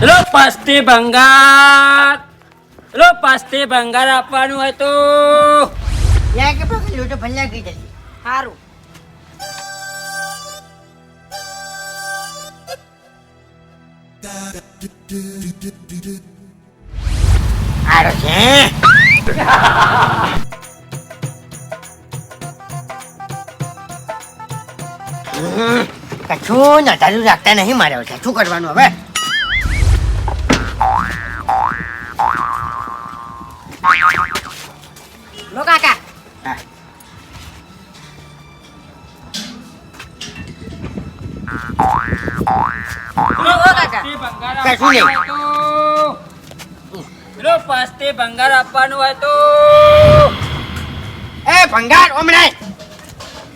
લો પસ્તી ભંગાર, લો પસ્તી ભંગાર આપવાનું હોય તો યા કે પકડ લો તો ભલ્લા ગઈ જલ્દી. સારું. આરો છે કશું નજારું રાખતા નહીં મારે હવે શું કરવાનું હવે? લો કાકા. હા. લો કાકા. પસ્તી ભંગાર કશું નહીં. આપવાનું હોય તો લો પસ્તી ભંગાર આપવાનું હોય તો એ ભંગાર ઓમણાય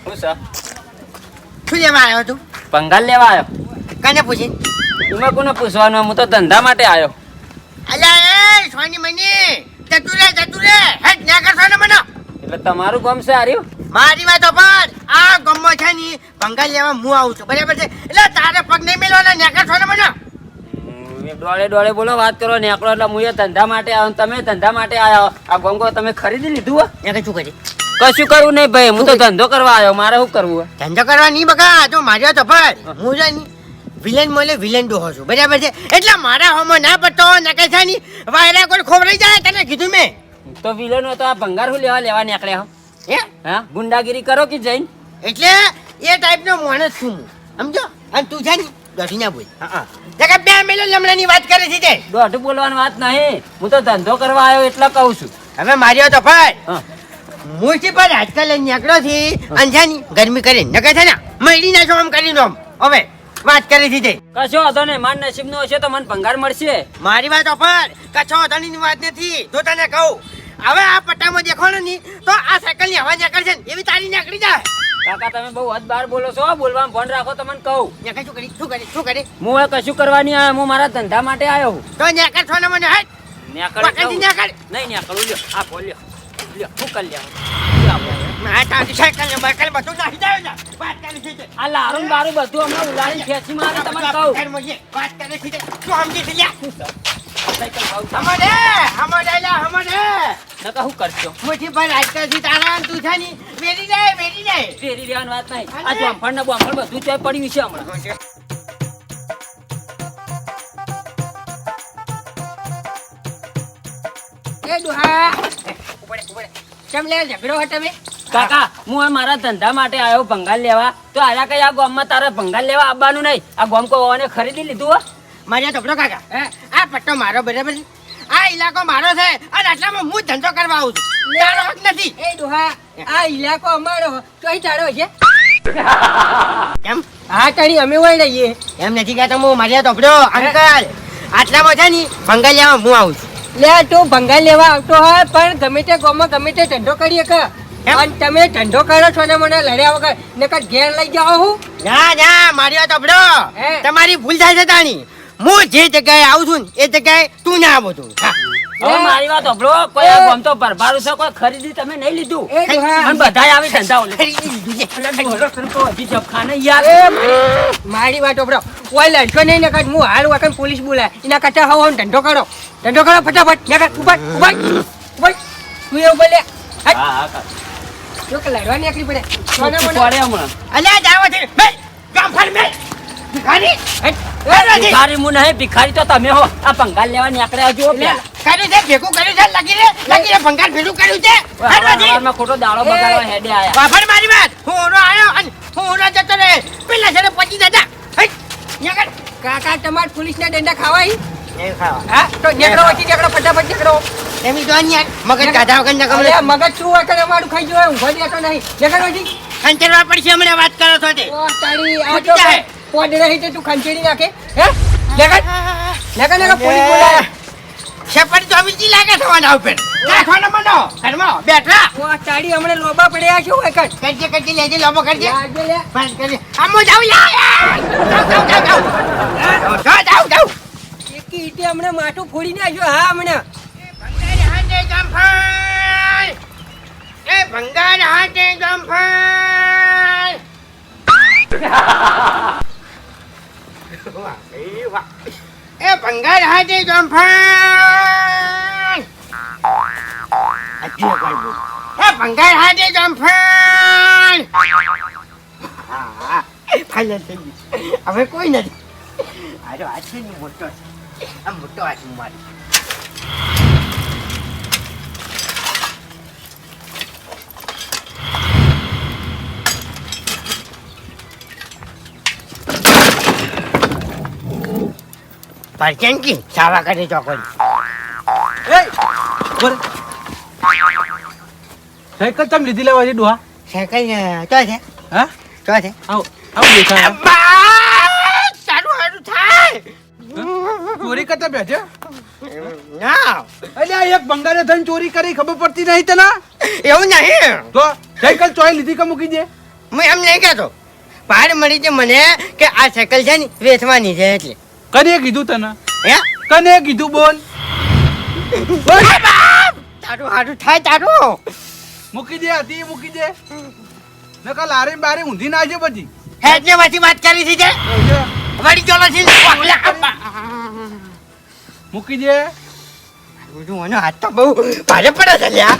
શું છે? શું લેવા આવ્યો તું? ભંગાર લેવા આવ્યો. કને પૂછી? એમાં કોને પૂછવાનું? હું તો ધંધા માટે આવ્યો. અલ્યા એ સોની મની જતું રે હેડ ના કરશો ને મને. એટલે તમારું ગામ છે આર્યું? મારી વાતો પર આ ગમો છે ની ભંગાર લેવા હું આવું છું બરાબર છે એટલે તારે પગ નહીં મેલવાના ના કરશો ને મને. ડોળે ડોળે બોલો વાત કરો નેકળો એટલે હું એ ધંધા માટે આવ્યો ને તમે ધંધા માટે આવ્યો. આ ગોંગો તમે ખરીદી લીધું હો? ને શું કરી કશું કરવું નહીં ભાઈ, હું તો ધંધો કરવા આવ્યો. મારે શું કરવું હે? ધંધો કરવા નહીં બકા તો મારી વાતો પર હું છે ની વિલેન મોલે વિલેન ડોહો છું બરાબર છે એટલે મારા હોમો ના પડતો નકે છે ની વાયરા કોઈ ખોવરાઈ જાય તને કીધું મેં. તો વિલન તો આ ભંગાર શું લેવા નીકળ્યા હો? હે હા ગુંડાગીરી કરો કે જઈને? એટલે એ ટાઈપનો માણસ છું હું સમજો અને તું છે ની દોઢી ના બોલ. હા જગા બે મેલો લમણાની વાત કરે છે તે દોઢું બોલવાની વાત નહીં, હું તો ધંધો કરવા આવ્યો એટલે કહું છું. હવે મારી વાતો પર હા. મ્યુનિસિપલ આજકાલ નીકળો થી અંજાની ગરમી કરી નકે છે ને મળી ના છો આમ કરીને આમ હવે વાત કરી છે તે કશો વાંધો નહીં, માર નસીબ નો હશે તો મને ભંગાર મળશે. મારી વાત પર કચ્છો ધણીની વાત નથી તો તને કહું હવે આ પટ્ટામાં દેખો ને ની તો આ સાયકલ ની હવા નીકળશે ને એવી તારી નીકળી જાય. કાકા તમે બહુ હદ બાર બોલો છો, બોલવામાં ફોન રાખો તો મને કહું. નીકળ શું કરી હું હવે કશું કરવાની આવ્યો, હું મારા ધંધા માટે આવ્યો હું. તો નીકળ છો ને મને હટ નેકળ પકડતી નીકળ. નહીં નેકળું લ્યો, આ બોલ્યો લ્યો શું કરી લ્યો. આ તારી સાયકલ ને બાયકલ બધું નાખી જાય ને વાત કરી છે તે આ લારું બારું બધું હમણાં ઉલાડીને ખેંચી મારે તમને કહું. વાત કરી છે તે શું સમજી છે લ્યા સાયકલ ભાવ છે. હમણે નકા શું કરશો? મુઠી પર આજકાલ થી તારા તું છે ની વેરી જાય ફેરી રહેવાની વાત નહીં, આ ચોંફળ ને બોંફળ બધું ચોય પડ્યું છે હમણાં. એ ડોહા. કેમ લે ઝઘડો હે તમે? કાકા હું આ મારા ધંધા માટે આવ્યો ભંગાર લેવા, તો આયા કઈ આ ગામમાં તારે ભંગાર લેવા આવવાનું નહીં. આ ગામ કો ખરીદી લીધું હો? મારે તો કાકા આ પટ્ટો મારો બરાબર છે આ ઇલાકો મારો છે અને આટલામાં હું ધંધો કરવા આવું છું તારો હક નથી. એ ડોહા આ ઇલાકો અમારો તોય તારો છે. કેમ હા તારી અમે વળી રહીએ. એમ નથી કહેતો હું મારે તો અંકલ આટલામાં છે ની ભંગાર લેવા હું આવું છું. લે તું ભંગાર લેવા આવતો હોય પણ ગમે તે ગામમાં ગમે તે ધંધો કરીએ કે એમ? અને તમે ધંધો કરો છો ને મને લડ્યા વગર નકર ઘેર લઈ જાઓ હું. ના મારી તો હે? તમારી ભૂલ થાય છે તાણી હું જે જગ્યાએ આવું છું ને એ જગ્યાએ તું ના આવો છું. હવે મારી વાત સાંભળો, કોઈ આ ગામ તો ભરભારું છે, કોઈ ખરીદી તમે નહીં લીધું. એ ડોહા અને બધાય આવી ધંધાઓ લે. હજી જપખાને યાર. મારી વાત ઓબળો કોઈ લડશો નહીં નકર હું હાલ વખત પોલીસ બોલાય એના કરતા હવે ધંધો કરો ફટાફટ નકર ઉભા તું એવું બોલે હા, હા, કાકા. જો કે લડવા નીકળી પડે પડે હમણાં. અલ્યા જાવો છે બે ગામફળ બે ભિખારી ભિખારી હું નહીં, ભિખારી તો તમે હો. આ ભંગાર લેવા નીકળ્યા જો પેલા. કર્યું છે ભેગું કર્યું છે લગી રે ભંગાર ભેગું કર્યું છે સવારમાં ખોટો દાડો બગાડવા હેડે આયા. વાફર મારી વાત હું ઓનો આવ્યો અને હું ઓનો જતો રે પેલા છે પચી દાદા નીકળ કાકા તમાર પોલીસના દંડા ખાવાય નહીં ખાવા હા તો નીકળો વચ્ચે નીકળો ફટાફટ નીકળો. એમી તો અન્યા મગજ કાઢા વગર ના અરે ગમે મગજ શું હોય કે અમારું ખાઈ ગયો ઊંઘો દેતો નહીં નીકળો વચ્ચે. ખંચરવા પડશે હમણાં વાત કરો છો તે ઓ તારી આ ખોટી તો જાય. પોડ રહી તે તું ખંચેડી નાખે હે નીકળ પોલીસ બોલાય. શેપડ તો અમીજી લાગે થવાના ઉપર નાખવાનો મનો ઘરમાં બેઠા ઓ તારી હમણે લોબા પડ્યા છે હોય કર કરજે લેજે લોબો કરજે લાગે લે બંધ કરજે આમો જાવ જાવ એકી ઈટે હમણે માથું ફોડી નાખ્યો હા હમણે ભંગાર હાથે જંફાઈ ભંગાર હાથે જંફાઈ વાહ એ ભંગાર હાથે જંફાણ અચ્છી કોઈ બોલ એ ભંગાર હાથે જંફાણ ફાઇનલ થઈ ગઈ હવે કોઈ નથી આરો હાથ છે ને મોટો છે આ મોટો હાથ મારી પરચેન્કી સાવા કરે ચોકડી સાયકલ ચમ લીધી લેવા છે ડોહા સાયકલ તો છે હા તો છે આવ આવ દેખાય સારું સારું થાય ચોરી કરતા બેઠે ના અલ્યા એક બંગાળે થઈને ચોરી કરી ખબર પડતી નહીં તને એવું નહીં તો સાયકલ ચોઈ લીધી કે મૂકી દે હું એમ નહીં કહેતો પાર મળી છે મને કે આ સાયકલ છે ને વેચવાની છે એટલે કને કીધું તને હે કને કીધું બોલ તારું સારું થાય તારું મૂકી દે હતી મૂકી દે નકા લારે બારે ઊંધી ના છે પછી હેડને પછી વાત કરી છે વળી ચોલો છે મૂકી દે મને હાથ તો બહુ ભારે પડે છે લ્યા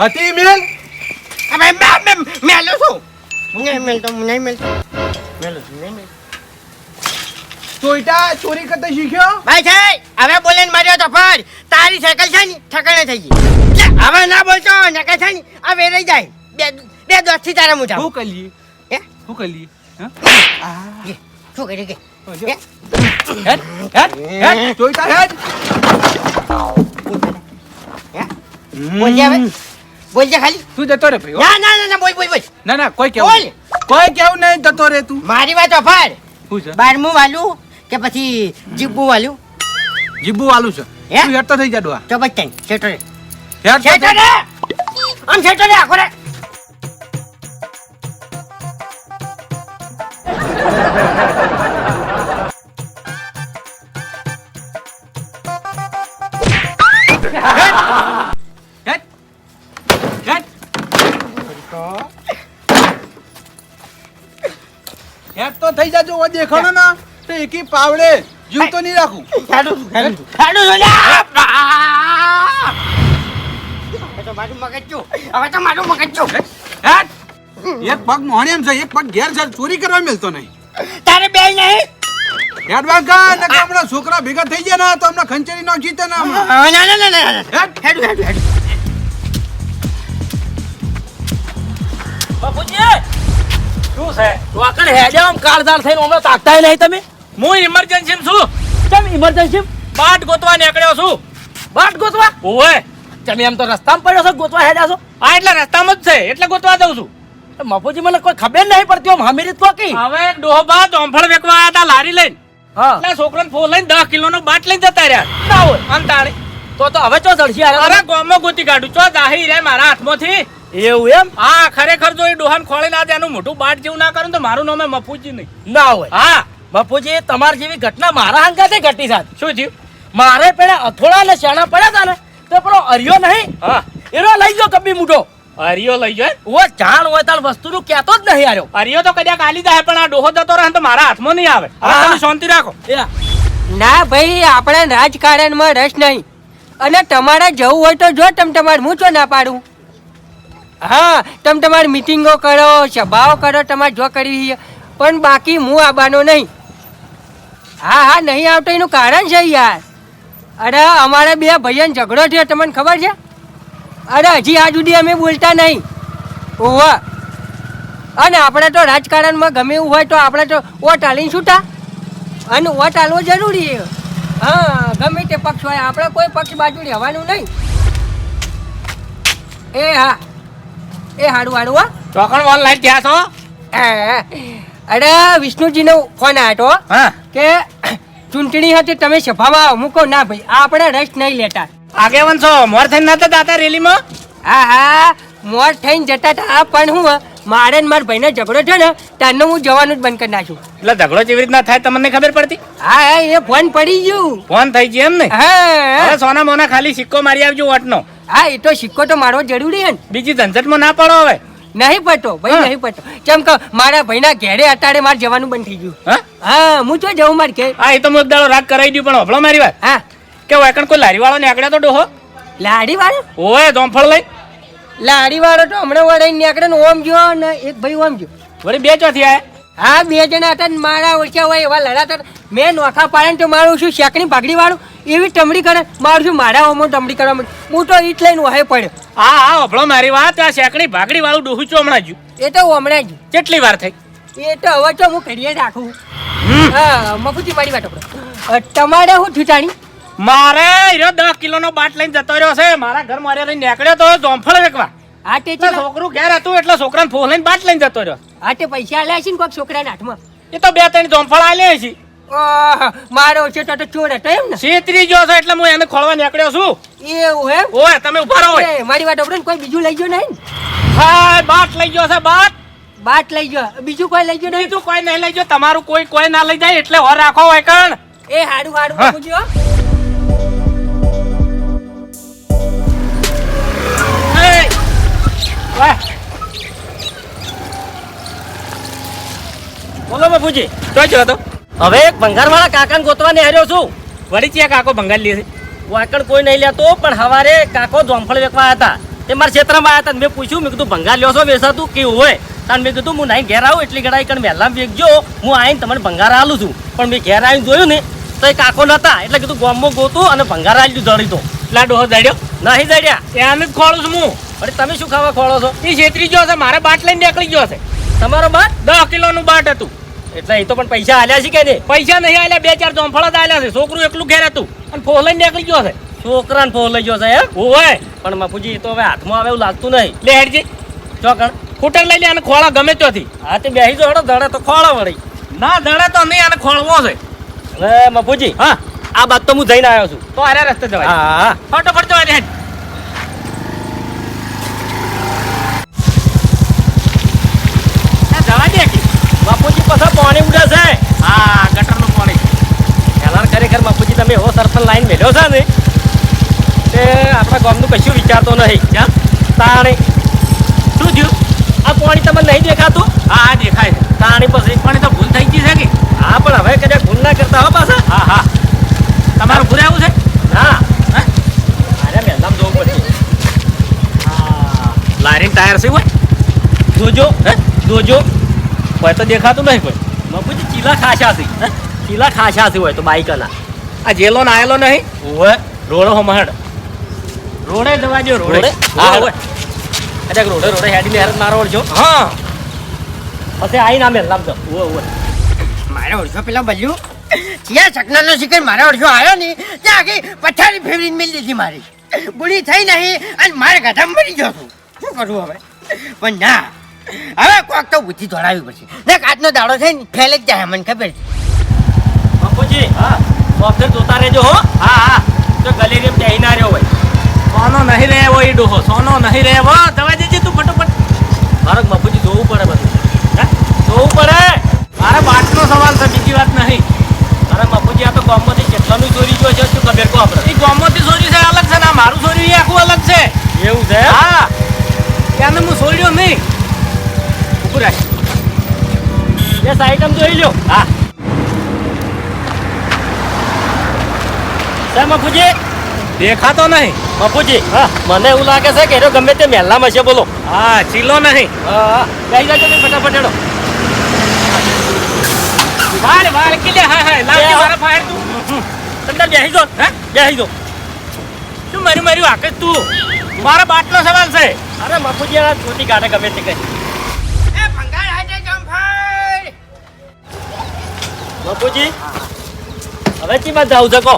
હતી મેલ હવે મેલો છું નહીં મેલતો નહીં મેલતો મેલો છું નહીં મેલતો ચોઈટા ચોરી કરતા શીખ્યો ભાઈ છે હવે બોલે ને માર્યો તો ફર તારી સાયકલ છે ને ઠકાણે થઈ ગઈ લે, હવે ના બોલતો નકે છે ને આ વેરાઈ જાય બે દોસ્તી તારા મુઠા શું કરીએ હે શું કરીએ હા શું કરી કે હેડ હેડ હેડ ચોઈટા હેડ બોલજે હવે બોલજે ખાલી તું જતો રે ભાઈ હો. ના ના ના બોલ બોલ બોલ ના ના કોઈ બોલ. કેવું કોઈ કેવું નહીં જતો રે તું મારી વાત ફર શું છે 12મું વાલું કે પછી જીબ્બુ વાલું જીબુ વાલું છે હે? તું હેડ તો થઈ જા ડોહા તો બચ્ચન છેટો રે હેડ તો છેટો રે આમ છેટો રે આખો રે હેડ હેડ હેડ તો થઈ જાજો ઓ દેખાણો ના તો એકી પાવડે જીવ તો નહીં રાખું ખાડું હવે તો મારું મગજ જો હવે તો મારું મગજ જો હેડ એક પગ મોહણી એમ છે એક પગ ઘેર છે ચોરી કરવા મળતો નહીં તારે બે નહીં હેડ વાંકા ને કે હમણાં છોકરા ભેગા થઈ ગયા ને તો હમણાં ખંચેરી નાખી તને હમણાં ના ના ના ના હેડ હેડું હેડું હેડું બાપુજી શું છે તું આકડ હેડે આમ કાળઝાળ થઈને હમણાં તાકતાય નહીં તમે હું ઇમરજન્સી છું કેમ ઇમરજન્સી બાટ ગોતવા નીકળ્યો છું બાટ ગોતવા ઓવે તમે એમ તો રસ્તામાં પડ્યો છો ગોતવા હેડ્યા છો આ એટલે રસ્તામાં જ છે એટલે ગોતવા જઉં છું મફુજી મને કોઈ ખબર નહીં પડતી આમ હમીરી તો કી હવે એક ડોહબા જોંફળ વેકવા આયા હતા લારી લઈને હા એટલે છોકરાને ફોન લઈને 10 કિલોનો બાટ લઈને જતા રહ્યા ના હોય અંતાણી તો હવે ચો જડશી અરે ગોમમાં ગોતી કાઢું ચો જાહી રે મારા હાથમાંથી એવું એમ હા ખરેખર જો એ ડોહાને ખોળી ના દે એનું મોટું બાટ જેવું ના કરું તો મારું નામ મફુજી નહીં ના હોય હા બાપુજી તમારી જેવી ઘટના મારા અંગાતે ઘટી સાથ શું થયું મારે પેલા અથોડા ને શાણા પડ્યા હતા ને તો પેલો અરિયો નહીં હા એનો લઈ ગયો કબ્બી મૂઠો હરિયો લઈ જાય ઓ જાણ હોય તાર વસ્તુનું કહેતો જ નહીં આર્યો હરિયો તો કદાચ આલી જાય પણ આ ડોહો જતો રહે તો મારા હાથમાં નહીં આવે હવે હા. તમે શાંતિ રાખો એ ના ભાઈ આપણે રાજકારણમાં રસ નહીં અને તમારે જવું હોય તો જો તમારે હું ચો ના પાડું હા તમારી મિટિંગો કરો સભાઓ કરો તમારે જો કરવી છે પણ બાકી હું આવવાનો નહીં હા હા નહીં આવતો એનું કારણ છે યાર અરે અમારા બે ભાઈઓને ઝઘડો થયો તમને ખબર છે અરે હજી આજ સુધી અમે બોલતા નહીં ઓવા અને આપણે તો રાજકારણમાં ગમે એવું હોય તો આપણે તો વોટ આલીને છૂટા અને વોટ આલવો જરૂરી છે હા ગમે તે પક્ષ હોય આપણે કોઈ પક્ષ બાજુ રહેવાનું નહીં એ હા એ હાડું હાડું હા ચોકણ ઓનલાઈન ત્યાં છો અરે વિષ્ણુજીનો ફોન આવ્યો હતો હા કે ચૂંટણી હતી તમે સભામાં આવો મૂકો ના ભાઈ આ આપણે રસ નહીં લેતા આગેવાન છો મોર થઈને નતા દાતા રેલીમાં હા હા મોર થઈને જતા હતા પણ હું મારે ને મારા ભાઈને ઝઘડો થયો ને ત્યારનો હું જવાનું જ બંધ કરી નાખ્યું એટલે ઝઘડો કેવી રીતના થાય તમને ખબર પડતી હા હા એ ફોન પડી ગયું ફોન થઈ ગયો એમ ને હા હવે સોના મોના ખાલી સિક્કો મારી આવજો વોટનો હા એ તો સિક્કો તો મારવો જરૂરી છે ને બીજી ઝંઝટમાં ના પડો હવે નહીં પતો ભાઈ નહીં પતો કેમ કે મારા ભાઈના ઘેરે અટાડે મારે જવાનું બંધ થઈ ગયું હા હા હું તો જવું માર કે હા એ તો હું એક દાડો રાગ કરાવી દઉં પણ હભળો મારી વાત હા કે વાયકણ કોઈ લારી વાળો નીકળ્યો તો ડોહો લાડી વાળો ઓય જોમફળ લઈ લાડી વાળો તો હમણાં વળે નીકળે ને ઓમ જો ને એક ભાઈ ઓમ જો વળી બે ચોથી આયા હા 2 જણા હતા ને મારા ઓછા હોય એવા લડાતા મેં નોખા પાડે ને તો મારું શું શેકણી પાઘડી વાળું એવી ટમડી કરે મારું શું મારા હોમો ટમડી કરવા માંડ્યું. હું તો ઈટ લઈને વાહે પડ્યો હા હા હભળો મારી વાત આ શેકણી ભાગડી વાળું ડોહું ચો હમણાં જ્યું એ તો હમણાં જ કેટલી વાર થઈ એ તો હવે તો હું કરીએ રાખું હા મફુજી મારી વાત આપણે તમારે શું થયું મારે હીરો 10 કિલોનો બાટ લઈને જતો રહ્યો છે મારા ઘર મારે લઈને નીકળ્યો તો જોમફળ વેકવા આ તે એટલે છોકરું ઘેર હતું એટલે છોકરાને ફોન લઈને બાટ લઈને જતો રહ્યો આ તે પૈસા આલ્યા છે ને કોઈક છોકરાના હાથમાં એ તો 2-3 જોમફળ આલ્યા છે ઓહ, મારો છે તો ચોર હતો એમ ને છેતરી ગયો છે એટલે હું એને ખોળવા નીકળ્યો છું એવું એમ ઓય તમે ઉભા રહો ઓય. એ, મારી વાત આપણે કોઈ બીજું લઈ ગયો નહીં ને? હા બાટ લઈ ગયો છે બાટ બાટ લઈ ગયો બીજું કોઈ લઈ ગયો નહીં બીજું કોઈ નહીં લઈ ગયો તમારું કોઈ ના લઈ જાય એટલે હોર રાખો હોય કણ એ હાડું હાડું હા. મફુજી હો. એ, વાહ. બોલો બાપુજી તો જો તો હવે એક ભંગારવાળા કાકાને ગોતવાને હાર્યો છું વળી ચિયા કાકો ભંગાર લે છે વાકણ કોઈ નહીં લેતો પણ હવારે કાકો જોમફળ વેચવા હતા તે મારા ક્ષેત્રમાં આવ્યા હતા મેં પૂછ્યું મેં કીધું ભંગાર લ્યો છો વેચાતું કેવું હોય તાન મેં કીધું હું નહીં ઘેર આવું એટલી ગડાઈ કણ વહેલા વેચજો હું આવીને તમને ભંગાર આલું છું પણ મેં ઘેર આવીને જોયું ને તો એ કાકો નતા એટલે કીધું ગામમાં ગોતું અને ભંગાર આલી દીધું દળી તો લા ડોહો દડ્યો નહીં જડ્યા ત્યાં જ ખોળું છું હું અરે તમે શું ખાવા ખોળો છો એ છેતરી ગયો છે મારે બાટ લઈને નીકળી ગયો છે તમારો બાદ 10 કિલોનું બાટ હતું એટલે એ તો પણ પૈસા આલ્યા છે કે નહીં પૈસા નહીં આલ્યા 2-4 જોમફળ જ આલ્યા છે છોકરું એકલું ઘેર હતું અને ફોન લઈને નીકળી ગયો છે છોકરાને ફોન લઈ ગયો છે એમ ઓય પણ બાપુજી એ તો હવે હાથમાં આવે એવું લાગતું નહીં લે હેડજી ચોકણ ફૂટર લઈ લે અને ખોળા ગમે ત્યાંથી હા તે બેસી જો હડો દડે તો ખોળો વળી ના દડે તો નહીં આને ખોળવો છે હવે બાપુજી હા આ બાદ તો હું જઈને આવ્યો છું તો આરે રસ્તે જવાય હા હા ફટાફટ જવાય હેડ જવા દે કે બાપુજી પછી પાણી ઉડે છે હા ગટરનું પાણી પહેલા ખરેખર બાપુજી તમે એવો સરપંચ લાઈન મેળ્યો છે ને તે આપણા ગામનું કશું વિચારતો નહીં ક્યાં તાણી શું થયું આ પાણી તમને નહીં દેખાતું હા હા દેખાય છે તાણી પછી પણ એ તો ભૂલ થઈ ગઈ છે કે હા પણ હવે કદાચ ભૂલ ના કરતા હો પાછા હા હા તમારું ભૂલ આવું છે હા હા અરે મહેલામ જોવું પડશે લારીન ટાયર છે હોય જોજો હે જોજો કોઈ તો દેખાતું નહીં કોઈ બાપુજી ચીલા ખાસા છે હે? ચીલા ખાસા છે હોય તો બાઈકના આ જેલો ને આયેલો નહીં ઓવે રોડો હમણાં રોડે જવા દો રોડે હા હોય અરે રોડે રોડે હેડીને હેરત મારો ઓળજો હા પછી આવીને આ મહેલામ તો ઓવે મારા ઓળખો પેલા બલ્યું જ્યાં સકનાનો શિકાર મારા ઓળખો આવ્યો ને ત્યાં આખી પથારી ફેરવીને મેલી દીધી મારી બુડી થઈ નહીં અને મારે ગઢામાં મરી ગયો છું શું કરું હવે પણ ના હવે કોક તો બુદ્ધિ દોડાવવી પડશે ને કાચનો દાડો છે ને ફેલે જ જાય મને ખબર છે બાપુજી હા સોફ્ટવેર જોતા રહેજો હો હા હા તો ગલેરી બેહી ના રહ્યો હોય સોનો નહીં રહેવો એ ડોહો સોનો નહીં રહેવો જવા દેજે તું ફટોફટ મારો બાપુજી જોવું પડે બધું હે? જોવું પડે મારા બાટનો સવાલ છે બીજી વાત નહીં અરે બાપુજી આ તો ગામમાંથી કેટલાનું ચોરી ગયો છે શું ખબર કહો આપણે એ ગામમાંથી સોર્યું છે અલગ છે ને આ મારું સોર્યું એ આખું અલગ છે એવું છે હા ત્યાંને હું સોર્યો નહીં ઉભું રાખ એ સાઈટમ જોઈ લ્યો હા સાહેબ બાપુજી દેખાતો નહીં બાપુજી હા મને એવું લાગે છે કે એનો ગમે તે મહેલામાં છે બોલો હા ચીલો નહીં હા બેસી જાજો ને ફટાફટ હેડો વાળ વાળ કિલે હા હા લાવજે બે, મારા ફાયર તું તમે બેસી જો હે બેસી જો શું મારી વાકે તું મારા બાટનો સવાલ છે અરે બાપુજી આ ચોટી કાઢે ગમે તે કઈ એ ભંગાર હાજે જમફળ બાપુજી હવે ચી વાત જાવ છે કહો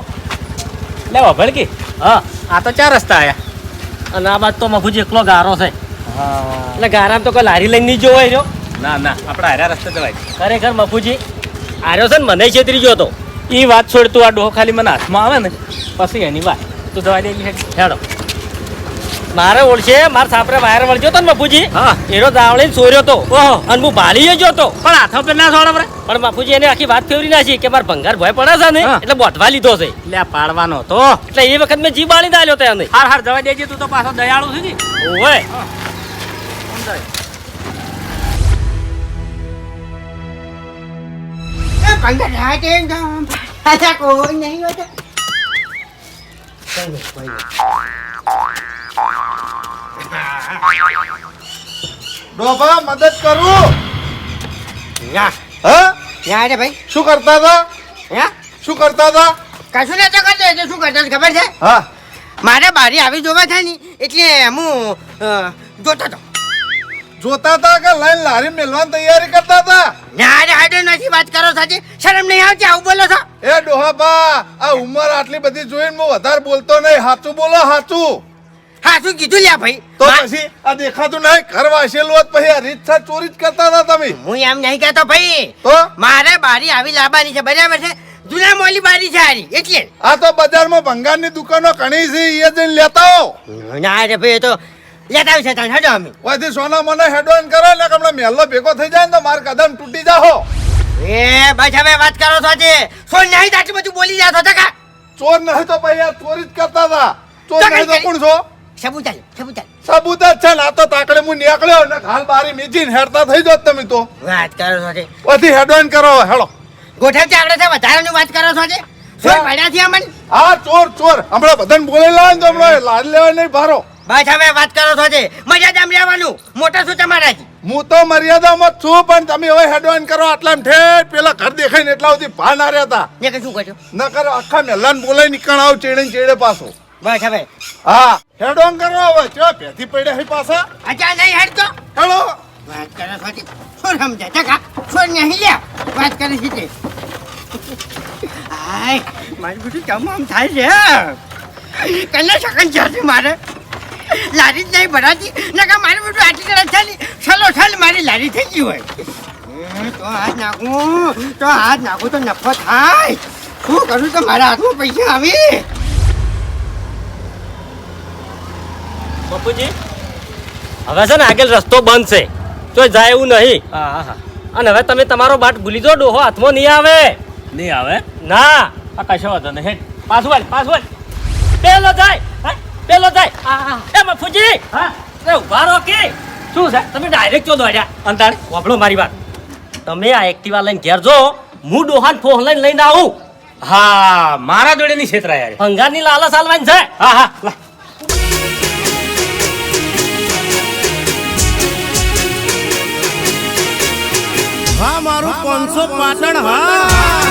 લેવા ભડકી હા આ તો 4 રસ્તા આયા અને આ બાદ તો બાપુજી એકલો ગારો છે હા એટલે ગારામાં તો કોઈ લારી લઈને નહીં જોવાય રહ્યો ના ના આપણા હારા રસ્તે જવાય ખરેખર બાપુજી આર્યો છે ને મને છેતરી ગયો હતો એ વાત છોડ તું આ ડોહો ખાલી મને હાથમાં આવે ને પછી એની વાત તું જવા દે હેડો મારે ઓળશે મારા સાપરે વાયર વળજો તો ને બાપુજી હા એનો દાવળીને સોર્યો તો ઓહો અને હું ભાળીએ ગયો તો પણ હાથો પર ના છોડે પણ બાપુજી એને આખી વાત ફેવરી નાખી કે મારે ભંગાર ભય પડે છે ને હા. એટલે બોટવા લીધો છે લે પાડવાનો તો એટલે એ વખત મેં જી બાળી દાલ્યો ત્યાં હાર હાર જવા દેજે તું તો પાછો દયાળુ છે ને ઓય એ ભંગાર રાતે પાછા કોઈ નહીં હોતા. કઈ નહીં, કોઈ નહીં. ડોબા મદદ કરું. ના હા ના રે ભાઈ. શું કરતા હતા? હે શું કરતા હતા? કશું નતો કરતો એટલે શું કરતો હતો ખબર છે? હા મારે બારી આવી જોવા થાય ને એટલે હું જોતો હતો. જોતા હતા કે લાઈન લારી મેલવાની તૈયારી કરતા હતા? ના રે હાડો નથી વાત કરો સાચી. શરમ નહીં આવતી આવું બોલો છો? એ ડોહાબા આ ઉંમર આટલી બધી જોઈને હું વધારે બોલતો નહીં. સાચું બોલો સાચું. હા શું કીધું લ્યા ભાઈ? તો પછી આ દેખાતું નહીં ઘર વાસેલું હોત પછી આ રીતસર ચોરી જ કરતા હતા તમે. હું એમ નહીં કહેતો ભાઈ. તો મારે બારી આવી લાવવાની છે બરાબર છે. જૂના મોલી બારી છે હારી એટલે. આ તો બજારમાં ભંગારની દુકાનો ઘણી છે એ જઈને લેતા આવો. ના રે ભાઈ એ તો લેતા આવશે તાન હડો અમે. ઓયથી સોના મને હેડ ઓન કરો ને હમણાં મેલ્લો ભેગો થઈ જાય ને તો માર કદમ તૂટી જાહો. એ બસ હવે વાત કરો છો આજે. સોન નહીં આટલું બધું બોલી રહ્યા છો ટકા. ચોર નહીં તો પછી આ ચોરી જ કરતા હતા. ચોર નહીં તો કોણ છો? સબૂત આલે સબૂત આલે. સબૂત જ છે ને આ તો તાકડે હું નીકળ્યો ને હાલ બારી મીચીને હેડતા થઈ જાત તમે તો. વાત કરો છો આજે. ઓયથી હેડ ઓન કરો હેડો. ગોઠવતી આવડે છે વધારાની વાત કરો છો આજે. સોન પડ્યા છે અમન. હા ચોર ચોર હમણાં બધાને બોલેલા ને તો હમણાં લાડ લેવા નહીં ભારો. બસ હવે વાત કરો છો આજે. મર્યાદામાં રહેવાનું. મોટા શું તમારાથી? હું તો મર્યાદામાં જ છું પણ તમે હવે હેડ ઓન કરો આટલામાં ઠેઠ પેલા ઘર દેખાય ને એટલા સુધી ભા ના રહેતા. ને કે શું કરજો? ન કરો આખા મેલાને બોલાઈ નીકળ આવ ચેડે ને ચેડે પાછો. બસ હવે. હા હેડ ઓન કરો હવે ચો ભેથી પડ્યા હી પાછા. અચ્છા નહીં હેડતો. હેડો. વાત કરો છો આજે. સોન સમજે ટકા. સોન નહીં લ્યા. વાત કરે છે તે. આય મારું બધું તમામ થાય છે. કને શકન છે મારે. લારી જ નહીં ભરાતી નકા મારું બધું આટલી કડા છે ને છલો છલ મારી લારી થઈ ગઈ હોય. તો હાથ નાખું તો નફો થાય. શું કરું તો મારા હાથમાં પૈસા આવી. બાપુજી હવે છે ને આગળ રસ્તો બંધ છે તો જાય એવું નહીં. હા હા હા અને હવે તમે તમારો બાટ ભૂલી જો ડોહો હાથમાં નહીં આવે. નહીં આવે ના આ કશો વાંધો નહીં હેડ પાછું વાળ પેલો જાય હા, પેલો જાય એ બાપુજી હા એ ઉભા રહો કે શું છે તમે ડાયરેક્ટ ચો દોડ્યા. અંતાર વાપડો મારી વાત. તમે આ એક્ટિવા લઈને ઘેર જો હું ડોહાન ફોન લઈને આવું. હા મારા જોડે ની ક્ષેત્ર યાર ભંગારની લાલચ આલવાની છે. હા હા લા. હા મારું 500 પાટણ હા.